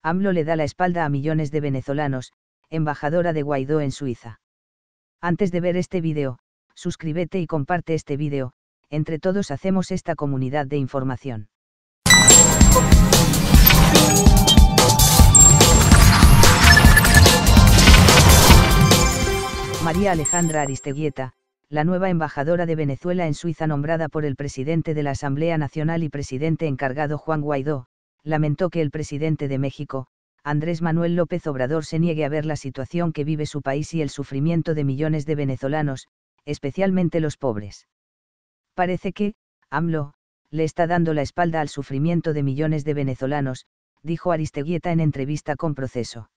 AMLO le da la espalda a millones de venezolanos, embajadora de Guaidó en Suiza. Antes de ver este vídeo, suscríbete y comparte este vídeo, entre todos hacemos esta comunidad de información. María Alejandra Aristeguieta, la nueva embajadora de Venezuela en Suiza nombrada por el presidente de la Asamblea Nacional y presidente encargado Juan Guaidó, lamentó que el presidente de México, Andrés Manuel López Obrador, se niegue a ver la situación que vive su país y el sufrimiento de millones de venezolanos, especialmente los pobres. Parece que, AMLO, le está dando la espalda al sufrimiento de millones de venezolanos, dijo Aristeguieta en entrevista con Proceso.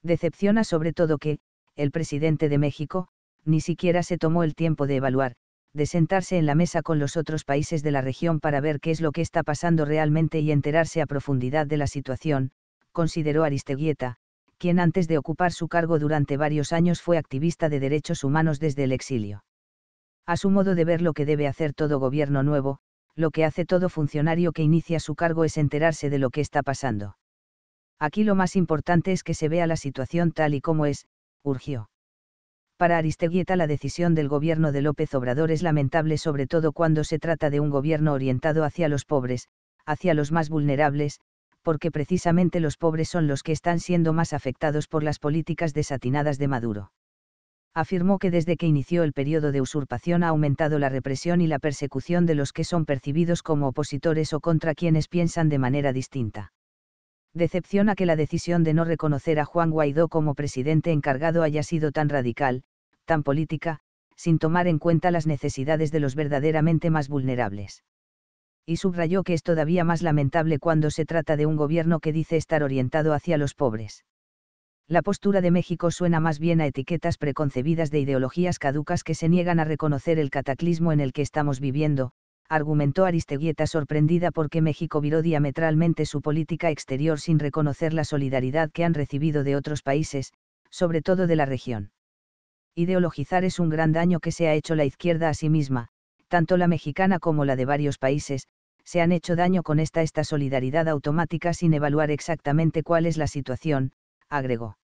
Decepciona sobre todo que, el presidente de México, ni siquiera se tomó el tiempo de evaluar, de sentarse en la mesa con los otros países de la región para ver qué es lo que está pasando realmente y enterarse a profundidad de la situación, consideró Aristeguieta, quien antes de ocupar su cargo durante varios años fue activista de derechos humanos desde el exilio. A su modo de ver, lo que debe hacer todo gobierno nuevo, lo que hace todo funcionario que inicia su cargo es enterarse de lo que está pasando. Aquí lo más importante es que se vea la situación tal y como es, urgió. Para Aristeguieta, la decisión del gobierno de López Obrador es lamentable, sobre todo cuando se trata de un gobierno orientado hacia los pobres, hacia los más vulnerables, porque precisamente los pobres son los que están siendo más afectados por las políticas desatinadas de Maduro. Afirmó que desde que inició el periodo de usurpación ha aumentado la represión y la persecución de los que son percibidos como opositores o contra quienes piensan de manera distinta. Decepciona que la decisión de no reconocer a Juan Guaidó como presidente encargado haya sido tan radical, tan política, sin tomar en cuenta las necesidades de los verdaderamente más vulnerables. Y subrayó que es todavía más lamentable cuando se trata de un gobierno que dice estar orientado hacia los pobres. La postura de México suena más bien a etiquetas preconcebidas de ideologías caducas que se niegan a reconocer el cataclismo en el que estamos viviendo, argumentó Aristeguieta, sorprendida porque México viró diametralmente su política exterior sin reconocer la solidaridad que han recibido de otros países, sobre todo de la región. Ideologizar es un gran daño que se ha hecho la izquierda a sí misma, tanto la mexicana como la de varios países, se han hecho daño con esta solidaridad automática sin evaluar exactamente cuál es la situación, agregó.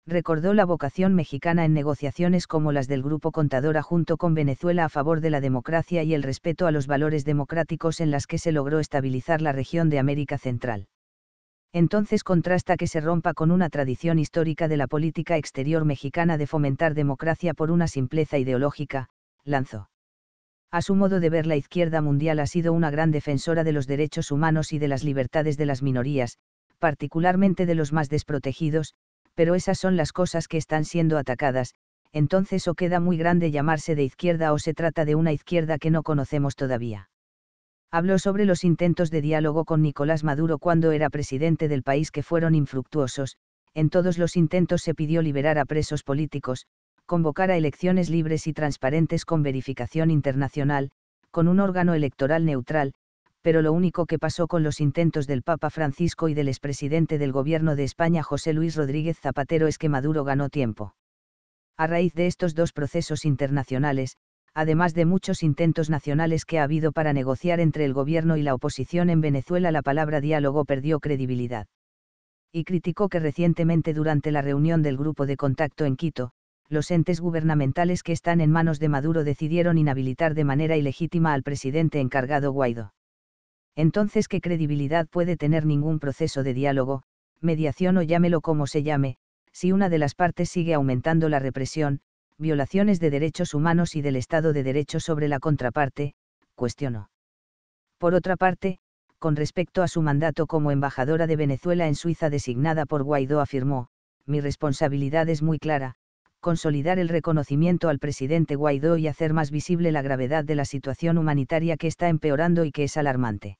Recordó la vocación mexicana en negociaciones como las del Grupo Contadora junto con Venezuela a favor de la democracia y el respeto a los valores democráticos en las que se logró estabilizar la región de América Central. Entonces contrasta que se rompa con una tradición histórica de la política exterior mexicana de fomentar democracia por una simpleza ideológica, lanzó. A su modo de ver, la izquierda mundial ha sido una gran defensora de los derechos humanos y de las libertades de las minorías, particularmente de los más desprotegidos, pero esas son las cosas que están siendo atacadas, entonces o queda muy grande llamarse de izquierda o se trata de una izquierda que no conocemos todavía. Habló sobre los intentos de diálogo con Nicolás Maduro cuando era presidente del país que fueron infructuosos. En todos los intentos se pidió liberar a presos políticos, convocar a elecciones libres y transparentes con verificación internacional, con un órgano electoral neutral, pero lo único que pasó con los intentos del Papa Francisco y del expresidente del Gobierno de España José Luis Rodríguez Zapatero es que Maduro ganó tiempo. A raíz de estos dos procesos internacionales, además de muchos intentos nacionales que ha habido para negociar entre el gobierno y la oposición en Venezuela, la palabra diálogo perdió credibilidad. Y criticó que recientemente, durante la reunión del Grupo de Contacto en Quito, los entes gubernamentales que están en manos de Maduro decidieron inhabilitar de manera ilegítima al presidente encargado Guaidó. Entonces, ¿qué credibilidad puede tener ningún proceso de diálogo, mediación o llámelo como se llame, si una de las partes sigue aumentando la represión, violaciones de derechos humanos y del Estado de Derecho sobre la contraparte? Cuestionó. Por otra parte, con respecto a su mandato como embajadora de Venezuela en Suiza designada por Guaidó, afirmó: mi responsabilidad es muy clara, consolidar el reconocimiento al presidente Guaidó y hacer más visible la gravedad de la situación humanitaria que está empeorando y que es alarmante.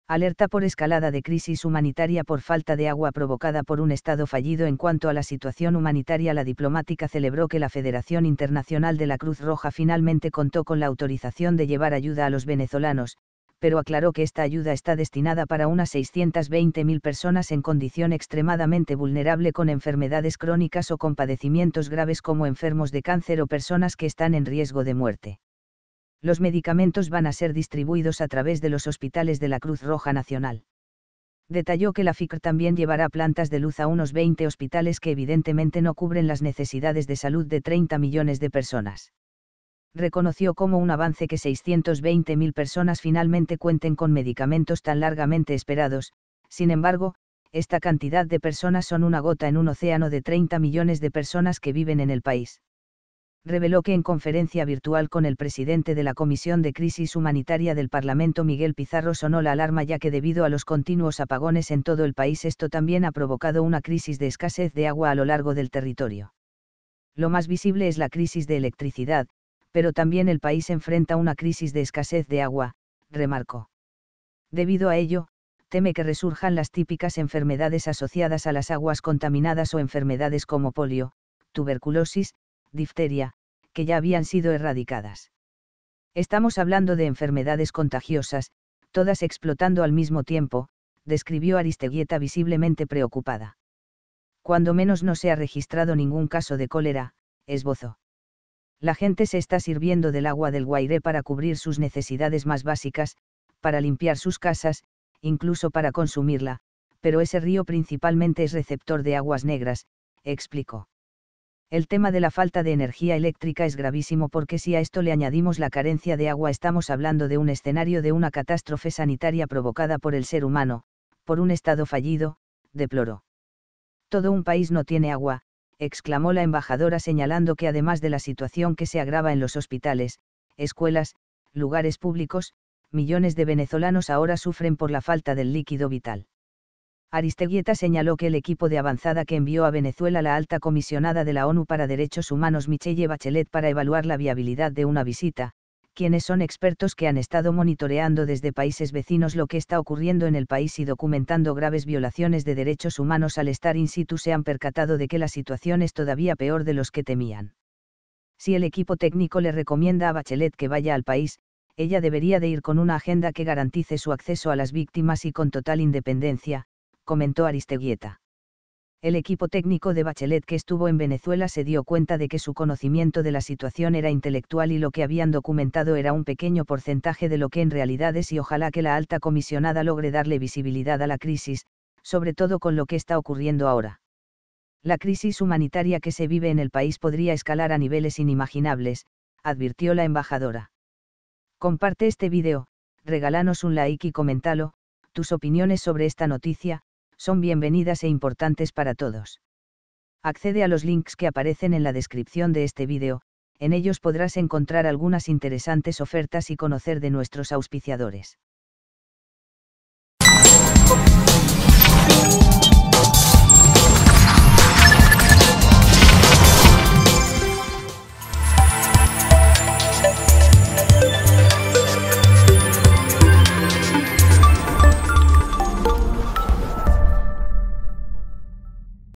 Alerta por escalada de crisis humanitaria por falta de agua provocada por un Estado fallido. En cuanto a la situación humanitaria, la diplomática celebró que la Federación Internacional de la Cruz Roja finalmente contó con la autorización de llevar ayuda a los venezolanos, pero aclaró que esta ayuda está destinada para unas 620.000 personas en condición extremadamente vulnerable con enfermedades crónicas o con padecimientos graves como enfermos de cáncer o personas que están en riesgo de muerte. Los medicamentos van a ser distribuidos a través de los hospitales de la Cruz Roja Nacional. Detalló que la FICR también llevará plantas de luz a unos 20 hospitales que evidentemente no cubren las necesidades de salud de 30 millones de personas. Reconoció como un avance que 620.000 personas finalmente cuenten con medicamentos tan largamente esperados. Sin embargo, esta cantidad de personas son una gota en un océano de 30 millones de personas que viven en el país. Reveló que en conferencia virtual con el presidente de la Comisión de Crisis Humanitaria del Parlamento, Miguel Pizarro, sonó la alarma, ya que debido a los continuos apagones en todo el país, esto también ha provocado una crisis de escasez de agua a lo largo del territorio. Lo más visible es la crisis de electricidad, pero también el país enfrenta una crisis de escasez de agua, remarcó. Debido a ello, teme que resurjan las típicas enfermedades asociadas a las aguas contaminadas o enfermedades como polio, tuberculosis, difteria, que ya habían sido erradicadas. Estamos hablando de enfermedades contagiosas, todas explotando al mismo tiempo, describió Aristeguieta visiblemente preocupada. Cuando menos no se ha registrado ningún caso de cólera, esbozó. La gente se está sirviendo del agua del Guairé para cubrir sus necesidades más básicas, para limpiar sus casas, incluso para consumirla, pero ese río principalmente es receptor de aguas negras, explicó. El tema de la falta de energía eléctrica es gravísimo, porque si a esto le añadimos la carencia de agua, estamos hablando de un escenario de una catástrofe sanitaria provocada por el ser humano, por un Estado fallido, deploró. Todo un país no tiene agua, exclamó la embajadora, señalando que además de la situación que se agrava en los hospitales, escuelas, lugares públicos, millones de venezolanos ahora sufren por la falta del líquido vital. Aristeguieta señaló que el equipo de avanzada que envió a Venezuela la alta comisionada de la ONU para Derechos Humanos, Michelle Bachelet, para evaluar la viabilidad de una visita, quienes son expertos que han estado monitoreando desde países vecinos lo que está ocurriendo en el país y documentando graves violaciones de derechos humanos, al estar in situ se han percatado de que la situación es todavía peor de los que temían. Si el equipo técnico le recomienda a Bachelet que vaya al país, ella debería de ir con una agenda que garantice su acceso a las víctimas y con total independencia, comentó Aristeguieta. El equipo técnico de Bachelet que estuvo en Venezuela se dio cuenta de que su conocimiento de la situación era intelectual y lo que habían documentado era un pequeño porcentaje de lo que en realidad es, y ojalá que la alta comisionada logre darle visibilidad a la crisis, sobre todo con lo que está ocurriendo ahora. La crisis humanitaria que se vive en el país podría escalar a niveles inimaginables, advirtió la embajadora. Comparte este vídeo, regálanos un like y coméntalo. Tus opiniones sobre esta noticia son bienvenidas e importantes para todos. Accede a los links que aparecen en la descripción de este vídeo, en ellos podrás encontrar algunas interesantes ofertas y conocer de nuestros auspiciadores.